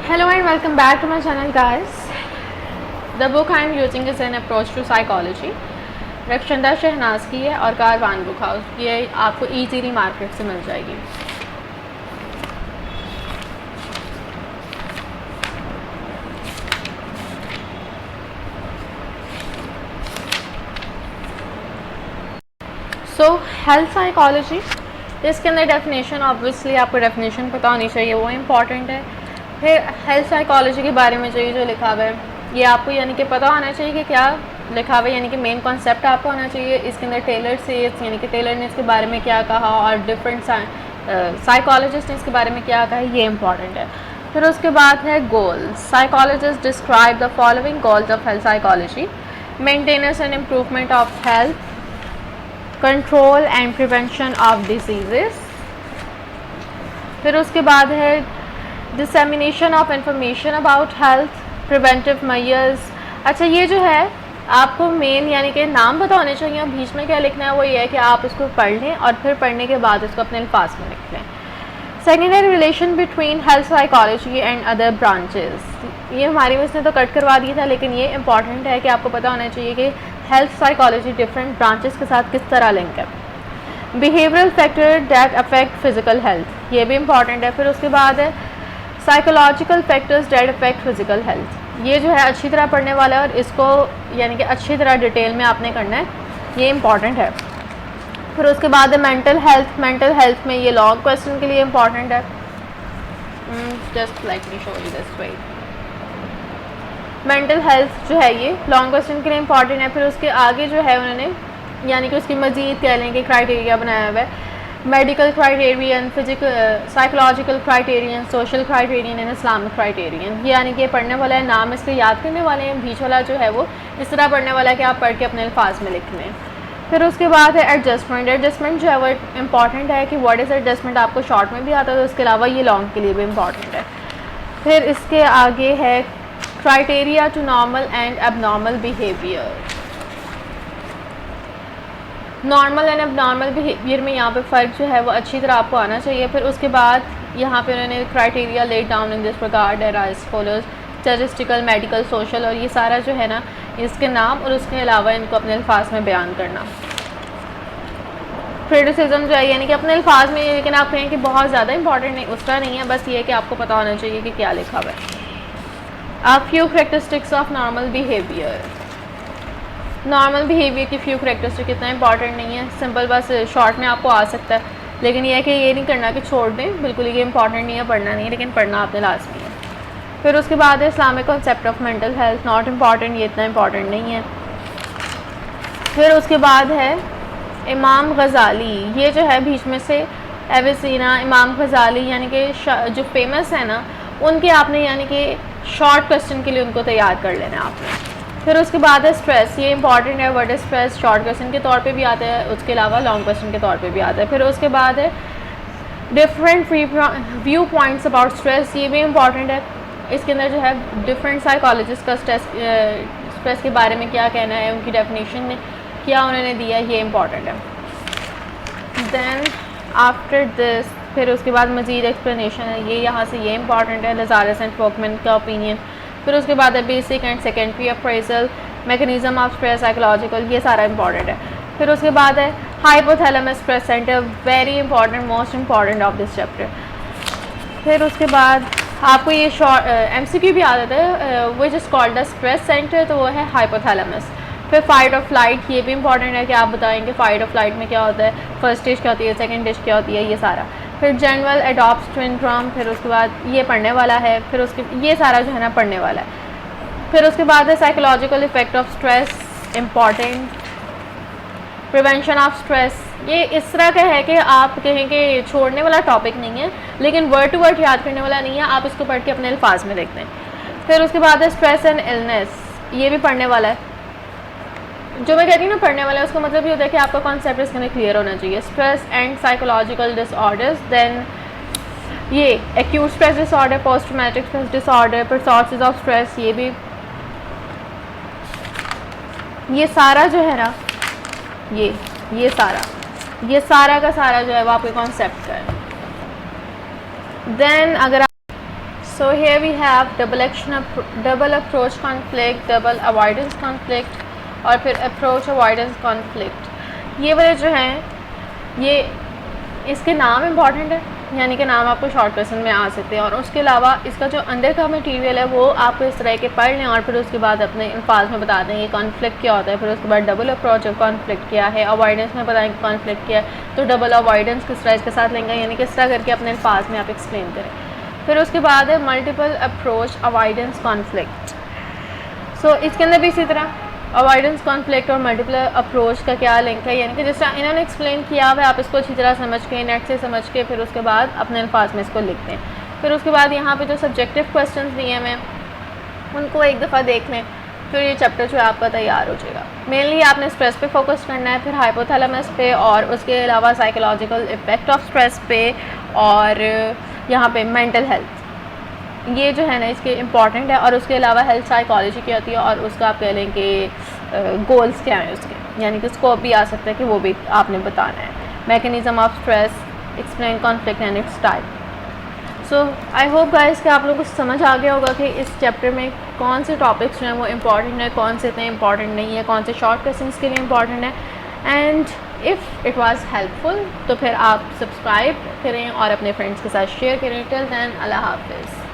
Hello and welcome back to my channel guys. The book I am using is an approach to psychology. Rakshanda Shehnaaz की है और Karwan book house की है, आपको easily market से मिल जाएगी। सो हेल्थ साइकोलॉजी, इसके अंदर डेफिनेशन ऑब्वियसली आपको डेफिनेशन पता होनी चाहिए, वो इम्पॉर्टेंट है। फिर हेल्थ साइकोलॉजी के बारे में जो लिखा हुआ है ये आपको यानी कि पता होना चाहिए कि क्या लिखा हुआ है, यानी कि मेन कॉन्सेप्ट आपको होना चाहिए। इसके अंदर टेलर से यानी कि टेलर ने इसके बारे में क्या कहा और डिफरेंट साइकोलॉजिस्ट ने इसके बारे में क्या कहा, ये इंपॉर्टेंट है। फिर उसके बाद है goals. Psychologist describe the following goals of health psychology: maintenance and improvement of health, control and prevention of diseases. फिर उसके बाद है dissemination of information about health, preventive measures. अच्छा, ये जो है आपको मेन यानी कि नाम पता होने चाहिए। बीच में क्या लिखना है वो ये है कि आप इसको पढ़ लें और फिर पढ़ने के बाद इसको अपने अल्फाज में लिख लें। Secondary relation between health psychology and other branches, ये हमारी मिस ने तो कट करवा दिया था, लेकिन ये इंपॉर्टेंट है कि आपको पता होना चाहिए कि हेल्थ साइकोलॉजी डिफरेंट ब्रांचेस के साथ किस तरह लिंक है। Behavioural factor that affect physical health, ये भी इंपॉर्टेंट है। फिर उसके बाद है psychological factors that affect physical health, ये जो है अच्छी तरह पढ़ने वाला है और इसको यानी कि अच्छी तरह डिटेल में आपने करना है, ये इंपॉर्टेंट है। फिर उसके बाद है मेंटल हेल्थ। मेंटल हेल्थ में ये लॉन्ग क्वेश्चन के लिए इंपॉर्टेंट है। Just like me show you this way. Mental health जो है ये लॉन्ग क्वेश्चन के लिए इंपॉर्टेंट है। फिर उसके आगे जो है उन्होंने यानी कि उसकी मज़ीद कह लें कि क्राइटेरिया बनाया हुआ है: medical criterion, physical psychological criterion, social criterion and Islamic criterion. ये यानी कि पढ़ने वाला है, नाम इसके याद करने वाले हैं। बीच वाला जो है वो इस तरह पढ़ने वाला है कि आप पढ़ के अपने अल्फाज में लिख लें। फिर उसके बाद है एडजस्टमेंट। एडजस्टमेंट जो है वो इम्पॉर्टेंट है कि व्हाट इज़ एडजस्टमेंट, आपको शॉर्ट में भी आता है, तो उसके अलावा ये लॉन्ग के लिए भी इम्पॉर्टेंट है। फिर इसके आगे है criteria to normal and abnormal behaviour. Normal and abnormal behaviour में यहाँ पे फ़र्क जो है वो अच्छी तरह आपको आना चाहिए। फिर उसके बाद यहाँ पे उन्होंने criteria laid down in this प्रकार as follows: statistical, medical, social, और ये सारा जो है ना इसके नाम और उसके अलावा इनको अपने अल्फाज में बयान करना। क्रिटिसिज्म जो है यानी कि अपने अल्फाज में, लेकिन आप कहें कि बहुत ज़्यादा इंपॉर्टेंट नहीं, उसका नहीं है, बस ये है कि आपको पता होना चाहिए कि क्या लिखा हुआ है। A few characteristics of normal behavior। Normal behaviour की फ्यू करेक्टरिस्टिक इतना इंपॉर्टेंट नहीं है, सिंपल बस शॉर्ट में आपको आ सकता है, लेकिन यह है कि ये नहीं करना कि छोड़ दें, बिल्कुल ये इंपॉर्टेंट नहीं है, पढ़ना नहीं है, लेकिन पढ़ना आपने लाजमी है। फिर उसके बाद है Islamic concept of mental health. Not important, ये इतना इंपॉर्टेंट नहीं है। फिर उसके बाद है इमाम गज़ाली। ये जो है बीच में से एविसीना, इमाम गज़ाली यानी कि जो फेमस है ना, उनके आपने यानी कि शॉर्ट क्वेश्चन के लिए उनको तैयार कर लेना है आपने। फिर उसके बाद है स्ट्रेस। ये इंपॉर्टेंट है, वर्ड स्ट्रेस शॉर्ट क्वेश्चन के तौर पे भी आता है, उसके अलावा लॉन्ग क्वेश्चन के तौर पे भी आता है। फिर उसके बाद है different view points about stress. ये भी इंपॉर्टेंट है, इसके अंदर जो है डिफरेंट साइकोलॉजिस्ट का स्ट्रेस के बारे में क्या कहना है, उनकी डेफिनेशन क्या उन्होंने दिया, ये इंपॉर्टेंट है। देन आफ्टर दिस फिर उसके बाद मज़ीद एक्सप्लेनेशन है, ये यहाँ से ये इंपॉर्टेंट है, लजारस एंड फोकमैन का ओपिनियन। फिर उसके बाद है basic and secondary appraisal, mechanism of stress, psychological, ये सारा इंपॉर्टेंट है। फिर उसके बाद है hypothalamus stress centre, very important, most important of this chapter. फिर उसके बाद आपको ये शॉर्ट MCQ भी आता है, which is called the stress centre, तो वो है हाइपोथैलेमस। फिर फाइट और फ्लाइट, ये भी इंपॉर्टेंट है कि आप बताएंगे फाइट और फ्लाइट में क्या होता है, फर्स्ट स्टेज क्या होती है, सेकंड स्टेज क्या होती है, ये सारा। फिर जनरल एडॉप्ट सिंड्रोम, फिर उसके बाद ये पढ़ने वाला है, फिर उसके ये सारा जो है ना पढ़ने वाला है। फिर उसके बाद है psychological effect of stress, important. Prevention of stress, ये इस तरह का है कि आप कहें कि छोड़ने वाला टॉपिक नहीं है, लेकिन वर्ड टू वर्ड याद करने वाला नहीं है, आप इसको पढ़ के अपने अल्फाज में देखते हैं। फिर उसके बाद है स्ट्रेस एंड इलनेस, ये भी पढ़ने वाला है। जो मैं कहती हूँ ना पढ़ने वाला है, उसका मतलब ये होता है कि आपका कॉन्सेप्ट इसके अंदर क्लियर होना चाहिए। Stress and psychological disorders, then ये acute stress disorder, post traumatic stress disorder, फिर सोर्सेज ऑफ स्ट्रेस, ये भी, ये सारा जो है ना ये सारा का सारा जो है वो आपके कॉन्सेप्ट का है। देन अगर So here we have double approach conflict, double avoidance conflict और फिर approach avoidance conflict. ये वाले जो हैं ये इसके नाम इम्पॉर्टेंट है, यानी कि नाम आपको शॉर्ट क्वेश्चन में आ सकते हैं, और उसके अलावा इसका जो अंदर का मटीरियल है वो आपको इस तरह के पढ़ लें और फिर उसके बाद अपने अल्फाज में बता देंगे कॉन्फ्लिक्ट क्या होता है, फिर उसके बाद डबल अप्रोच और कॉन्फ्लिक्ट क्या है, अवॉइडेंस में बताएंगे कॉन्फ्लिक्ट क्या है, तो डबल अवॉइडेंस किस तरह इसके साथ लेंगे, यानी किस तरह करके अपने अल्फाज में आप एक्सप्लेन करें। फिर उसके बाद है मल्टीपल अप्रोच अवॉइडेंस कॉन्फ्लिक्ट। सो इसके अंदर भी इसी तरह अवॉइडेंस कॉन्फ्लिक्ट और मल्टीपल अप्रोच का क्या लिंक है, यानी कि जिस तरह इन्होंने एक्सप्लेन किया हुआ है आप इसको अच्छी तरह समझ के नेट से समझ के फिर उसके बाद अपने अल्फाज में इसको लिखते हैं। फिर उसके बाद यहाँ पे जो सब्जेक्टिव क्वेश्चंस दिए हैं उनको एक दफ़ा देख लें, फिर ये चैप्टर जो है आपका तैयार हो जाएगा। मेनली आपने स्ट्रेस पे फोकस करना है, फिर हाइपोथैलेमस पे और उसके अलावा साइकोलॉजिकल इफ़ेक्ट ऑफ स्ट्रेस पे और यहाँ पे मेंटल हेल्थ, ये जो है ना इसके इम्पॉर्टेंट है। और उसके अलावा हेल्थ साइकोलॉजी की होती है और उसका आप कह लें कि गोल्स क्या हैं उसके, यानी कि स्कोप भी आ सकता है कि वो भी आपने बताना है। Mechanism of stress, explain conflict and it's type. So I hope guys कि आप लोगों को समझ आ गया होगा कि इस चैप्टर में कौन से टॉपिक्स जो हैं वो इम्पॉर्टेंट है, कौन से इतने इम्पॉर्टेंट नहीं है, कौन से शॉर्ट क्वेश्चंस के लिए इम्पॉर्टेंट है। And if it was helpful तो फिर आप सब्सक्राइब करें और अपने फ्रेंड्स के साथ शेयर करें। टिल देन अल्लाह हाफिज़।